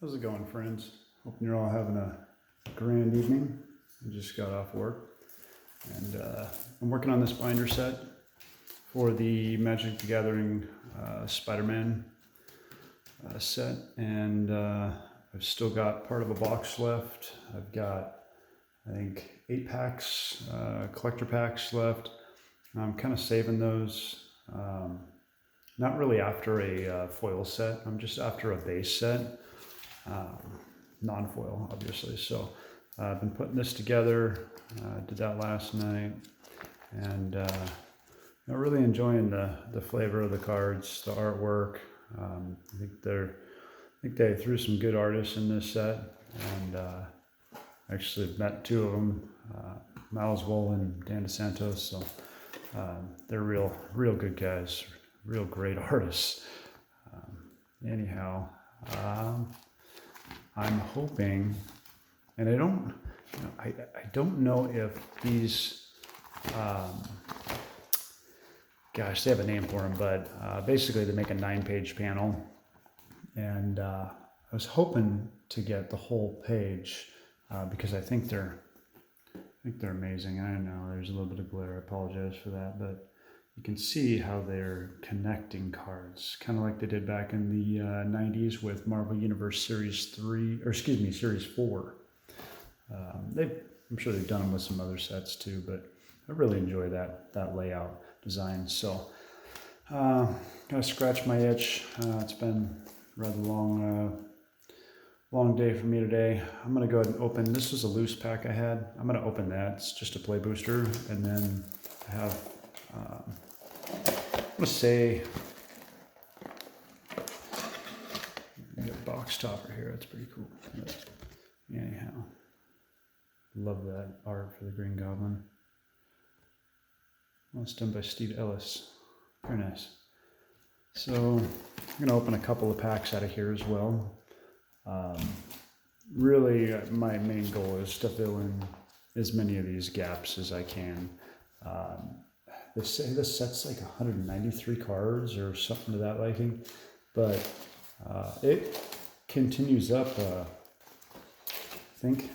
How's it going, friends? Hoping you're all having a grand evening. I just got off work and I'm working on this binder set for the Magic the Gathering Spider-Man set, and I've still got part of a box left. I've got, I think, 8 packs, collector packs left. I'm kind of saving those. Not really after a foil set. I'm just after a base set. Non-foil, obviously. So I've been putting this together. Did that last night, and I'm really enjoying the flavor of the cards, the artwork. I think they threw some good artists in this set, and actually met 2 of them, Miles Wool and Dan DeSantos. So they're real good guys, real great artists. Anyhow. I'm hoping, and I don't know if these, gosh, they have a name for them, but basically they make a 9-page panel, and I was hoping to get the whole page because I think they're amazing. I know there's a little bit of glare. I apologize for that, but you can see how they're connecting cards, kind of like they did back in the 90s with Marvel Universe Series 4. I'm sure they've done them with some other sets too, but I really enjoy that layout design. So, gotta scratch my itch. It's been a rather long day for me today. I'm gonna go ahead and open. This was a loose pack I had. I'm gonna open that. It's just a play booster, and then I have. I'm gonna say, got a box topper here. That's pretty cool. But anyhow, love that art for the Green Goblin. Well, it's done by Steve Ellis. Very nice. So I'm gonna open a couple of packs out of here as well. Really, my main goal is to fill in as many of these gaps as I can. They say this set's like 193 cards or something to that liking, but it continues up, I think.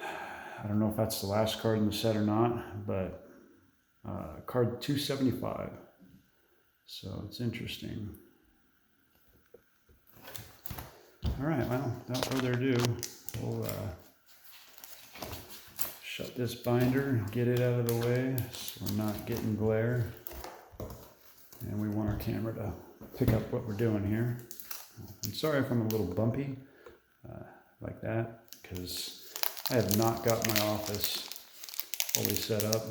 I don't know if that's the last card in the set or not, but card 275. So it's interesting. All right, well, without further ado, we'll shut this binder, get it out of the way so we're not getting glare. And we want our camera to pick up what we're doing here. I'm sorry if I'm a little bumpy like that, because I have not got my office fully set up.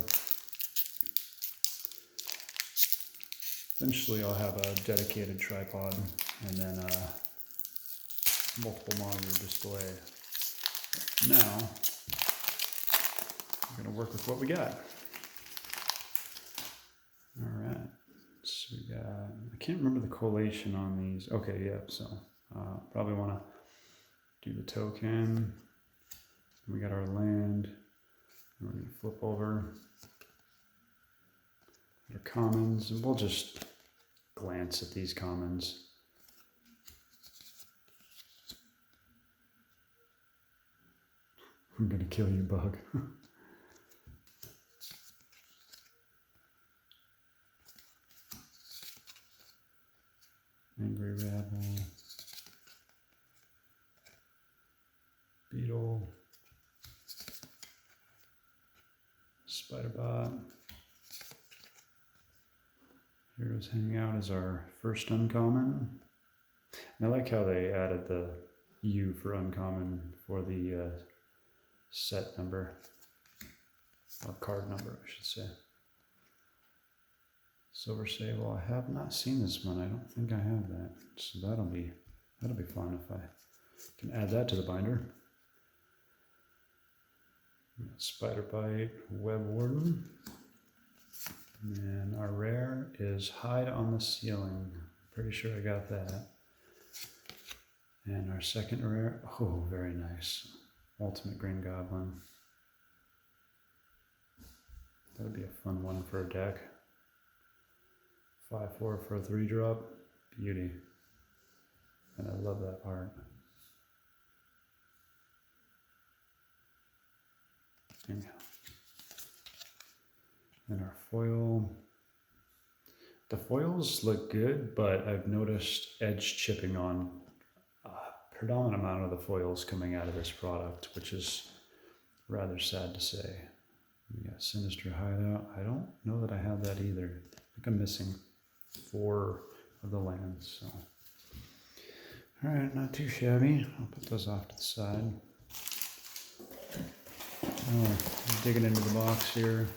Eventually I'll have a dedicated tripod and then a multiple monitor display. But now, we're going to work with what we got. All right. So we got, I can't remember the collation on these. Okay, yeah. So probably want to do the token. We got our land. We're going to flip over our commons, and we'll just glance at these commons. I'm going to kill you, bug. Angry Rabble, Beetle, Spiderbot. Heroes Hanging Out is our first uncommon. And I like how they added the U for uncommon for the set number, or card number, I should say. Silver Sable, I have not seen this one. I don't think I have that. So that'll be fun if I can add that to the binder. Spider Bite, Web Warden. And our rare is Hide on the Ceiling. Pretty sure I got that. And our second rare, oh, very nice. Ultimate Green Goblin. That'll be a fun one for a deck. 5/4 for a 3-drop. Beauty. And a love that art. Anyhow. And our foil. The foils look good, but I've noticed edge chipping on a predominant amount of the foils coming out of this product, which is rather sad to say. We got Sinister Hideout. I don't know that I have that either. I think I'm missing 4 of the lands. So, all right, not too shabby. I'll put those off to the side. Oh, I'm digging into the box here.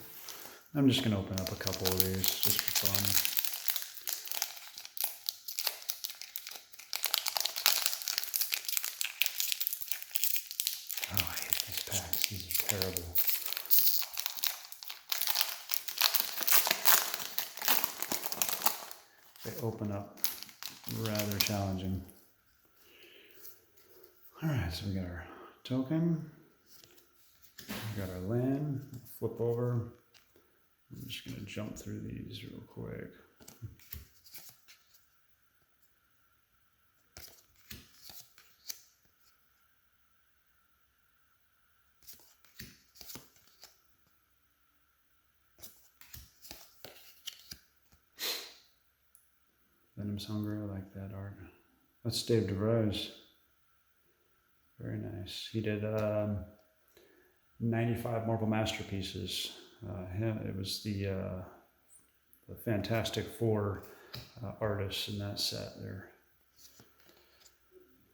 I'm just going to open up a couple of these just for fun. Oh, I hate these packs. These are terrible. They open up rather challenging. All right, so we got our token. We got our land. Flip over. I'm just going to jump through these real quick. Venom's Hunger, I like that art. That's Dave DeVries. Very nice. He did 95 Marvel Masterpieces. It was the Fantastic Four artists in that set. They're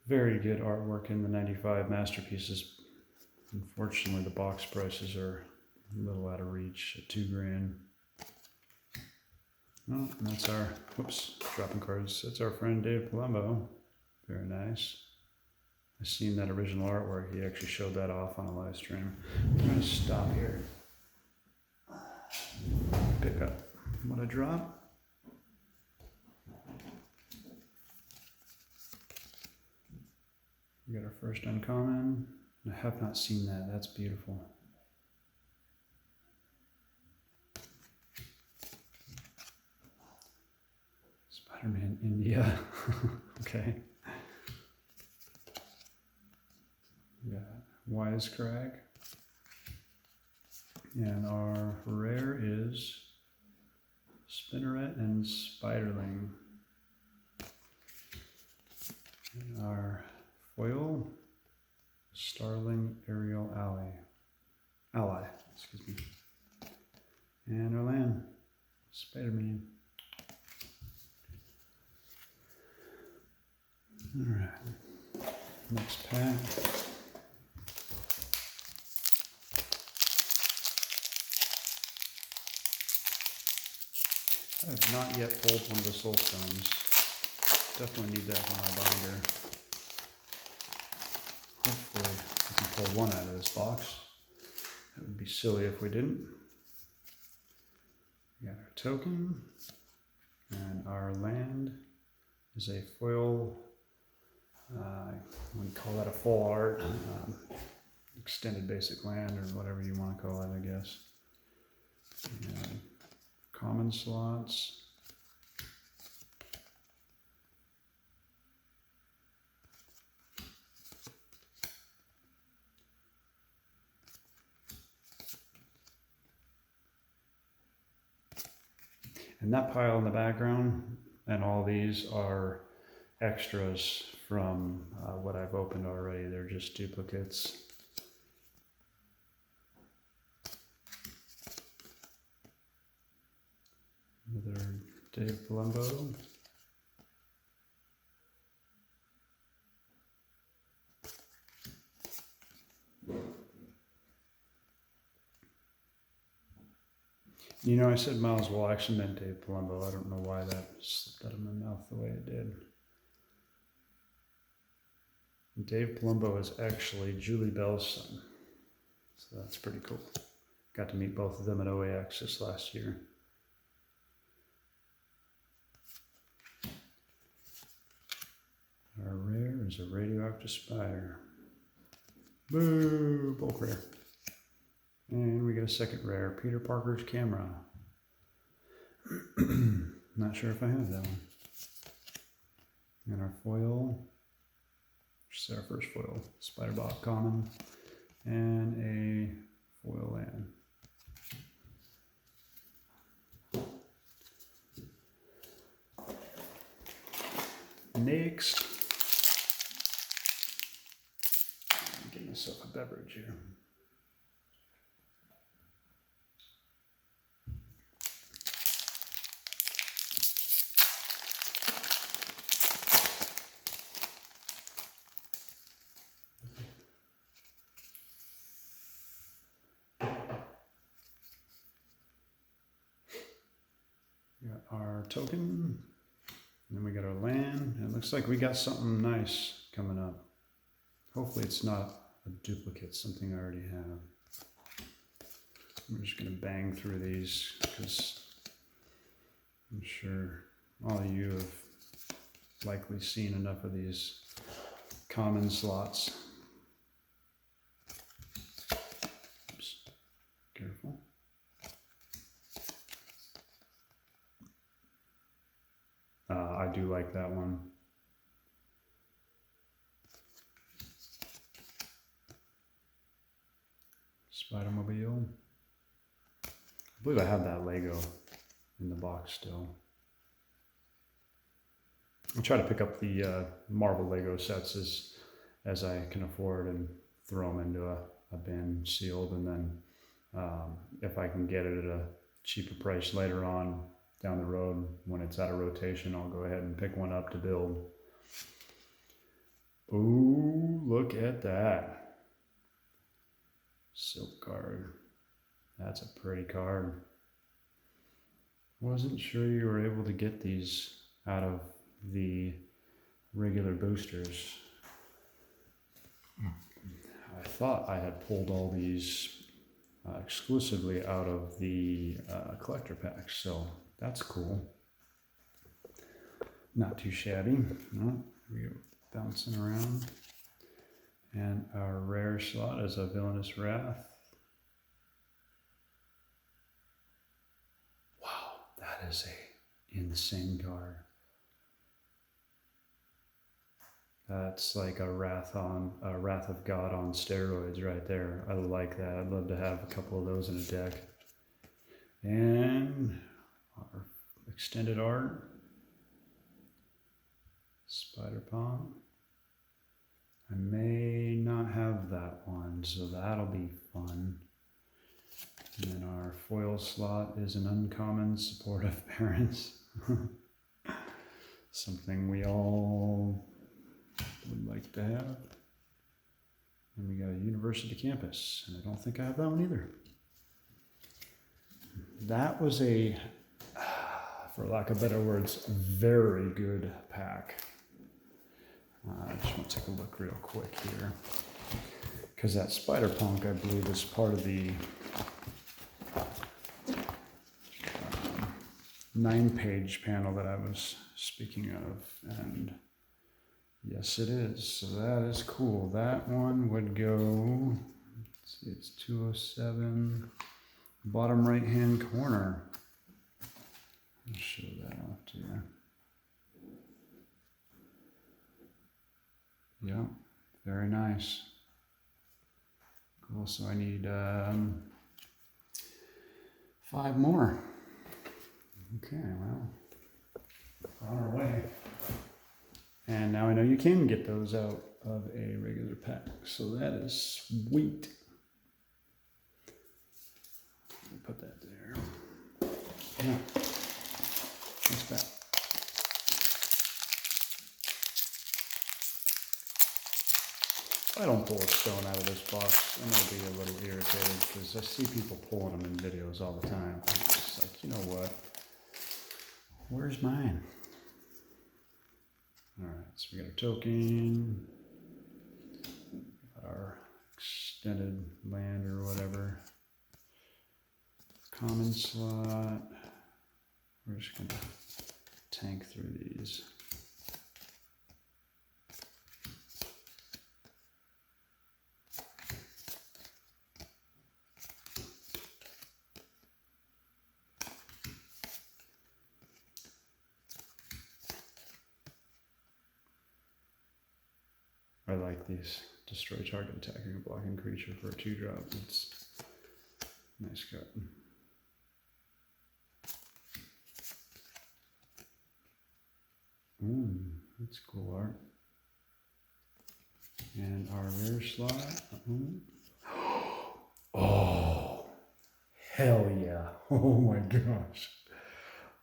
very good artwork in the 95 Masterpieces. Unfortunately, the box prices are a little out of reach at $2,000. Oh, and that's our, whoops, dropping cards. That's our friend Dave Palumbo. Very nice. I've seen that original artwork. He actually showed that off on a live stream. I'm going to stop here. Pick up what I dropped. We got our first uncommon. I have not seen that. That's beautiful. Spiderman India. Okay. We got Wisecrack. And our rare is Spinneret and Spiderling. And our foil, Starling Aerial Ally, excuse me. And our land, Spiderman. All right, next pack. I have not yet pulled one of the Soul Stones. Definitely need that for my binder. Hopefully we can pull one out of this box. It would be silly if we didn't. We got our token, and our land is a foil, I wouldn't call that a full art, extended basic land or whatever you want to call it, I guess. And common slots. And that pile in the background and all these are extras from what I've opened already. They're just duplicates. Another Dave Palumbo. You know, I said Miles Wall, I actually meant Dave Palumbo. I don't know why that slipped out of my mouth the way it did. Dave Palumbo is actually Julie Bell's son. So that's pretty cool. Got to meet both of them at OAX this last year. Our rare is a radioactive spider. Boo! Bulk rare. And we get a second rare, Peter Parker's camera. Not sure if I have that one. And our foil, which is our first foil, Spiderbot common, and a foil land. Next, get myself a beverage here. We got our token. And then we got our land. It looks like we got something nice coming up. Hopefully it's not a duplicate, something I already have. I'm just gonna bang through these because I'm sure all of you have likely seen enough of these common slots. Oops, careful. I do like that one. Spidermobile. I believe I have that Lego in the box still. I'll try to pick up the Marvel Lego sets as I can afford and throw them into a bin sealed, and then if I can get it at a cheaper price later on down the road when it's out of rotation, I'll go ahead and pick one up to build. Ooh, look at that. Silk card. That's a pretty card. Wasn't sure you were able to get these out of the regular boosters. I thought I had pulled all these exclusively out of the collector packs, so that's cool. Not too shabby. No, we're bouncing around. And our rare slot is a Villainous Wrath. Wow, that is a insane card. That's like a Wrath of God on steroids right there. I like that. I'd love to have a couple of those in a deck. And our extended art, Spider-Punk. I may not have that one, so that'll be fun. And then our foil slot is an uncommon supportive parents. Something we all would like to have. And we got a university campus, and I don't think I have that one either. That was a, for lack of better words, very good pack. I just want to take a look real quick here, because that Spider-Punk, I believe, is part of the 9-page panel that I was speaking of, and yes, it is. So that is cool. That one would go, let's see, it's 207, bottom right-hand corner. I'll show that off to you. Yeah, very nice. Cool, so I need 5 more. Okay, well, on our way. And now I know you can get those out of a regular pack, so that is sweet. Let me put that there. Yeah, that's back. If I don't pull a stone out of this box, I'm gonna be a little irritated because I see people pulling them in videos all the time. I'm just like, you know what? Where's mine? All right, so we got our token, our extended land or whatever, common slot. We're just gonna tank through these. I like these. Destroy target attacking or blocking creature for a 2-drop. It's nice cut. That's cool art. And our rare slot. Oh, hell yeah. Oh my gosh.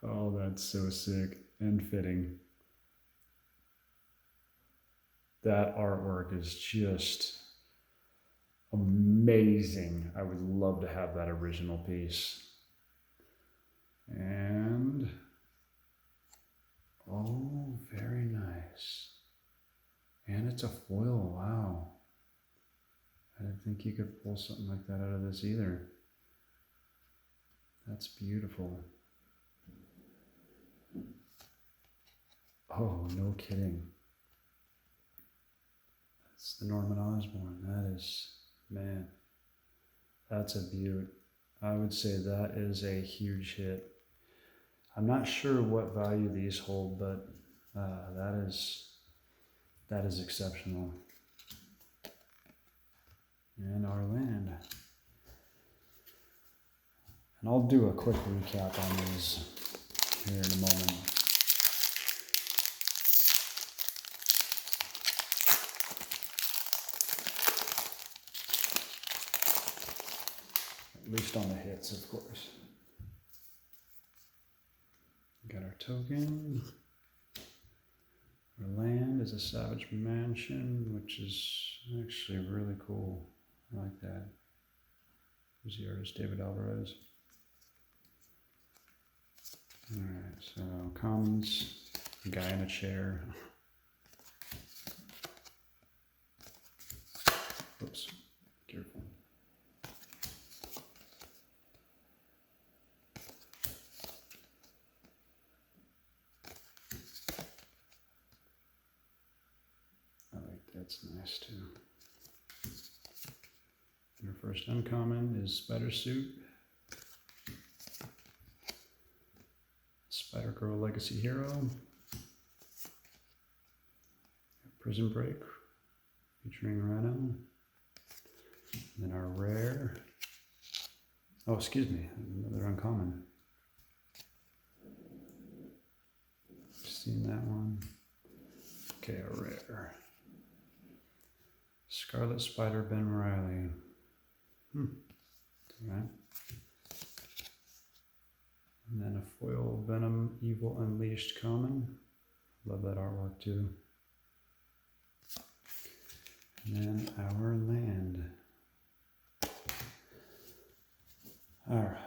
Oh, that's so sick and fitting. That artwork is just amazing. I would love to have that original piece. And, oh, very nice. And it's a foil, wow. I didn't think you could pull something like that out of this either. That's beautiful. Oh, no kidding. That's the Norman Osborn. That is, man, that's a beaut. I would say that is a huge hit. I'm not sure what value these hold, but that is exceptional. And our land. And I'll do a quick recap on these here in a moment. At least on the hits, of course. Got our token. Our land is a Savage Mansion, which is actually really cool. I like that. Who's the artist? David Alvarez. Alright, so commons, a guy in a chair. Oops, careful. I like that's nice too. Your first uncommon is Spider Suit. Spider-Girl Legacy Hero. Prison Break featuring Rhino. And then our rare. Oh, excuse me, another uncommon. Seen that one. Okay, a rare. Scarlet Spider Ben Riley. Right. And then a foil Venom Evil Unleashed common. Love that artwork too. And then our land. All right.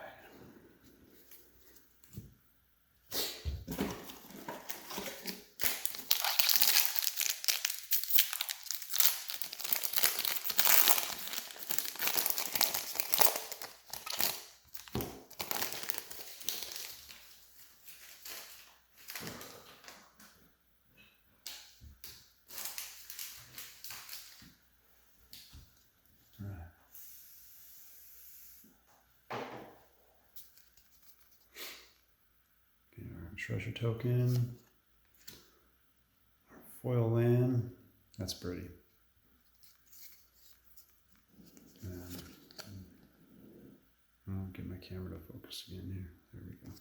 Treasure token, foil land, that's pretty. And I'll get my camera to focus again here. There we go.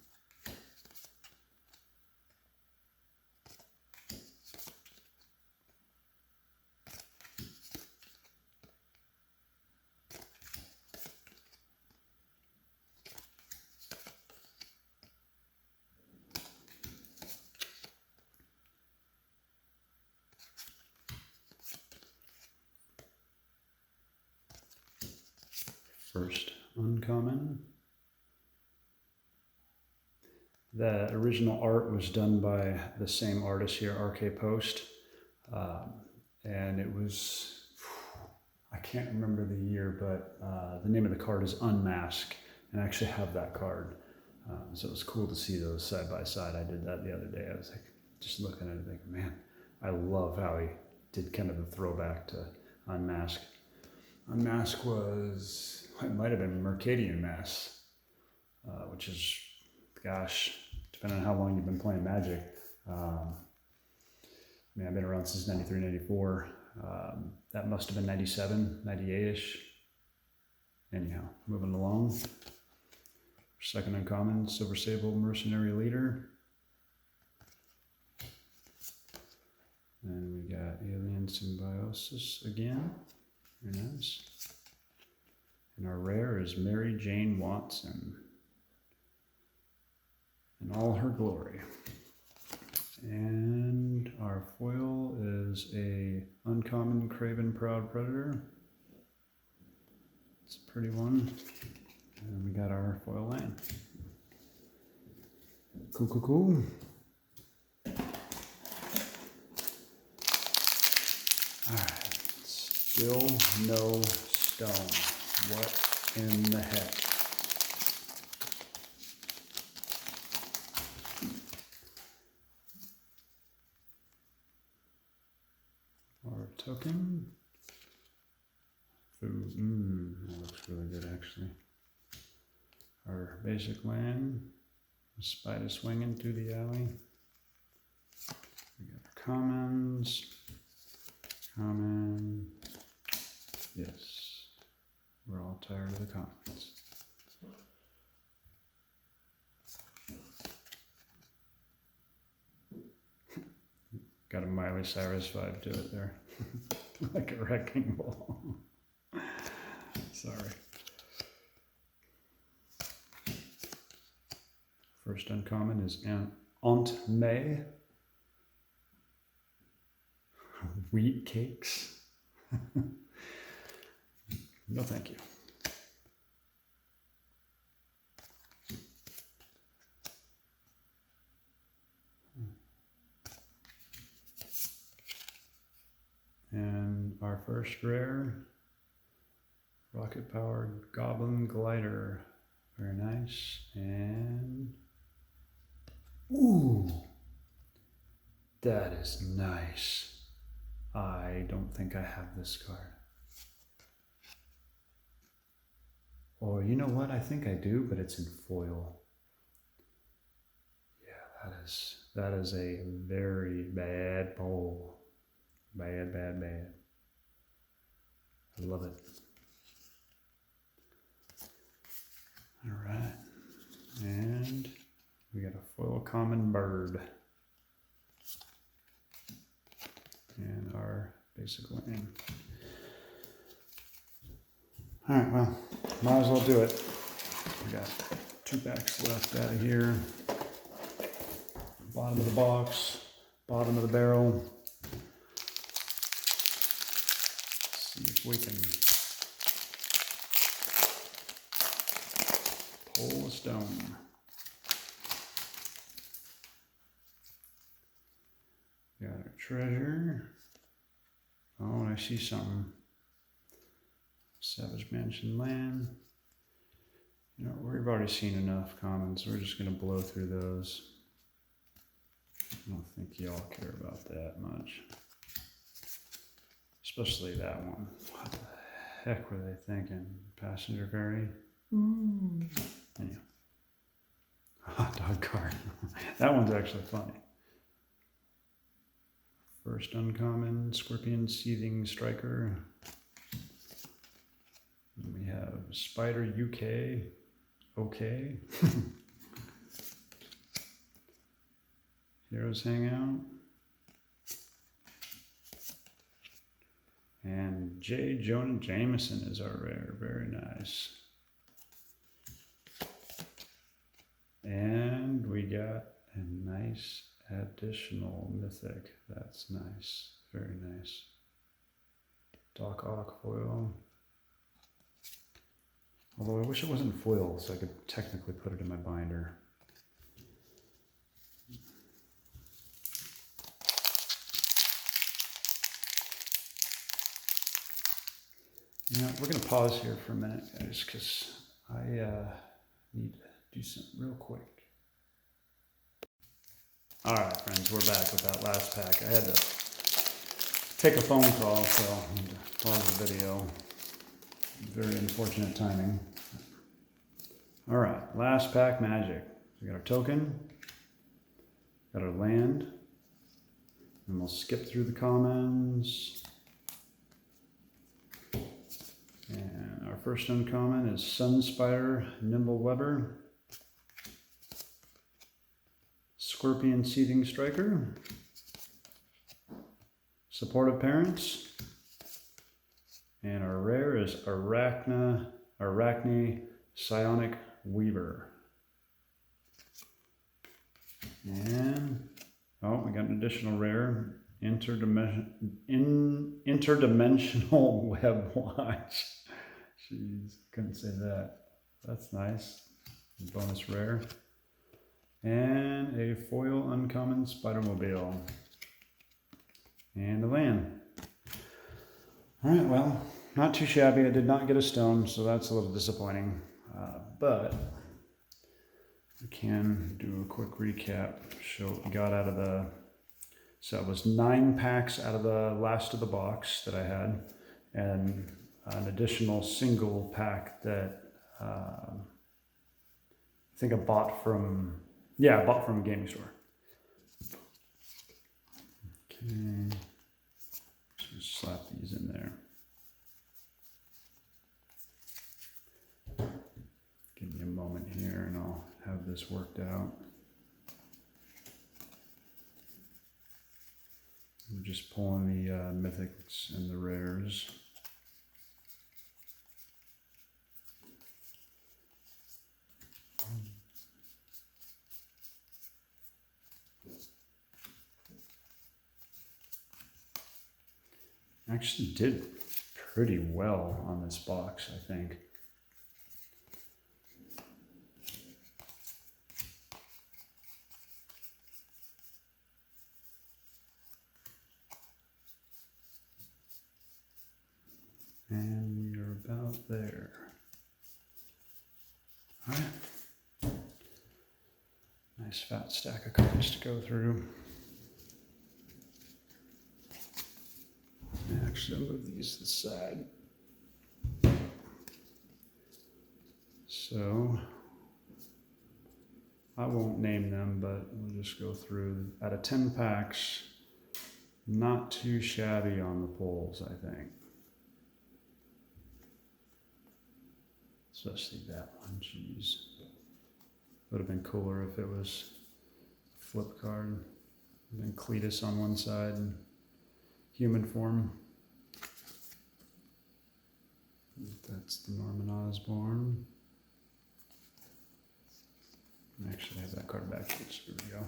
First uncommon. The original art was done by the same artist here, RK Post, and it was, I can't remember the year, but the name of the card is Unmask, and I actually have that card. So it was cool to see those side by side. I did that the other day. I was like, just looking at it, thinking, man, I love how he did kind of the throwback to Unmask. Unmask was, it might have been Mercadian Mass, which is, gosh, depending on how long you've been playing Magic. I mean, I've been around since 93, 94. That must have been 97, 98-ish. Anyhow, moving along. Second uncommon, Silver Sable Mercenary Leader. And we got Alien Symbiosis again. Very nice. And our rare is Mary Jane Watson in all her glory. And our foil is a uncommon Craven Proud Predator. It's a pretty one. And we got our foil land. Cool, cool, cool. Alright, still no stone. What in the heck? Our token. Food. That looks really good actually. Our basic land. A spider swinging through the alley. We got our commons. Common. Yes. We're all tired of the commons. Got a Miley Cyrus vibe to it there. Like a wrecking ball. Sorry. First uncommon is Aunt May. Wheat cakes. No, thank you. And our first rare, rocket powered Goblin Glider. Very nice. And ooh, that is nice. I don't think I have this card. Or you know what? I think I do, but it's in foil. Yeah, that is a very bad pull. Bad, bad, bad. I love it. All right. And we got a foil common bird. And our basic land. All right, well, might as well do it. We got 2 packs left out of here. Bottom of the box, bottom of the barrel. See if we can pull a stone. Got our treasure. Oh, and I see something. Savage Mansion land. You know, we've already seen enough commons. We're just going to blow through those. I don't think y'all care about that much. Especially that one. What the heck were they thinking? Passenger ferry? Anyhow. Hot dog card. That one's actually funny. First uncommon, Scorpion Seething Striker. And we have Spider UK. Okay. Heroes Hangout. And J. Jonah Jameson is our rare. Very nice. And we got a nice additional mythic. That's nice. Very nice. Doc Ock foil. Although I wish it wasn't foil so I could technically put it in my binder. Yeah, we're going to pause here for a minute, guys, because I need to do something real quick. All right, friends, we're back with that last pack. I had to take a phone call, so I need to pause the video. Very unfortunate timing. All right, last pack magic. We got our token, got our land, and we'll skip through the commons. first uncommon is Sun Spider, Nimble Weber, Scorpion Seething Striker, Supportive Parents, and our rare is Arachne Psionic Weaver. And, oh, we got an additional rare, interdimensional web watch. Jeez, couldn't say that. That's nice. Bonus rare. And a foil uncommon Spider-Mobile. And a land. Alright, well, not too shabby. I did not get a stone, so that's a little disappointing. But we can do a quick recap. Show what we got out of the... So it was 9 packs out of the last of the box that I had. And an additional single pack that I think I bought from... Yeah, I bought from a gaming store. Okay. Just slap these in there. Give me a moment here and I'll have this worked out. We're just pulling the mythics and the rares. Actually did pretty well on this box, I think. And we are about there. All right. Nice fat stack of cards to go through. Actually, I'll move these to the side. So, I won't name them, but we'll just go through. Out of 10 packs, not too shabby on the pulls, I think. Especially that one, jeez. Would have been cooler if it was a flip card. And then Cletus on one side and human form. That's the Norman Osborn. Actually, I have that card backwards. Here we go.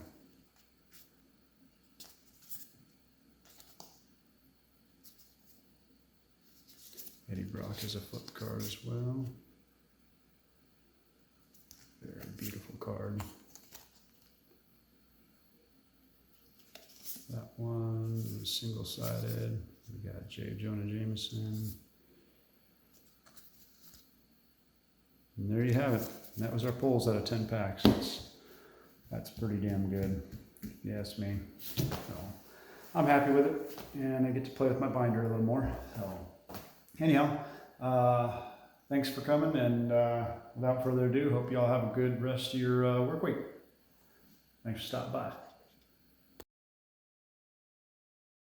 Eddie Brock is a flip card as well. Very beautiful card. That one was single-sided. We got J. Jonah Jameson. And there you have it. That was our pulls out of 10 packs. That's pretty damn good, if you ask me. So I'm happy with it, and I get to play with my binder a little more. So anyhow, thanks for coming, and without further ado, hope you all have a good rest of your work week. Thanks for stopping by.